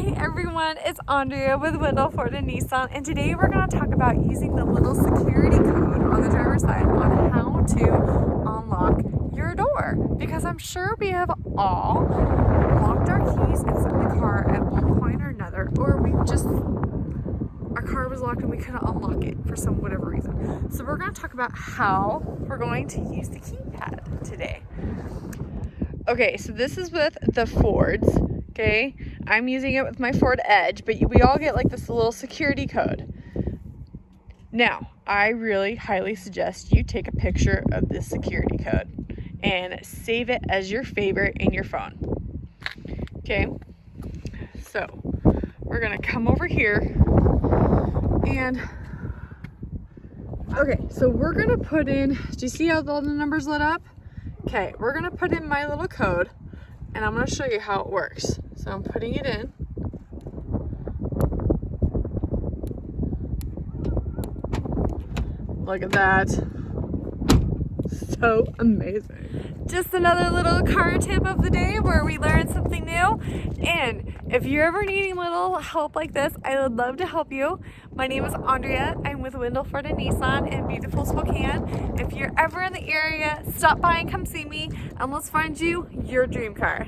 Hey everyone, it's Andrea with Wendle, Ford and Nissan, and today we're going to talk about using the little security code on the driver's side on how to unlock your door. Because I'm sure we have all locked our keys inside the car at one point or another, or our car was locked and we couldn't unlock it for whatever reason. So we're going to talk about how we're going to use the keypad today. Okay, so this is with the Fords. Okay, I'm using it with my Ford Edge, but we all get like this little security code. Now, I really highly suggest you take a picture of this security code and save it as your favorite in your phone. Okay, so we're gonna come over here and okay, so we're gonna put in, do you see how all the numbers lit up? Okay, we're gonna put in my little code and I'm gonna show you how it works. So I'm putting it in. Look at that. So amazing. Just another little car tip of the day where we learn something new. And if you're ever needing little help like this, I would love to help you. My name is Andrea. I'm with Wendle, Ford and Nissan in beautiful Spokane. If you're ever in the area, stop by and come see me and let's find you your dream car.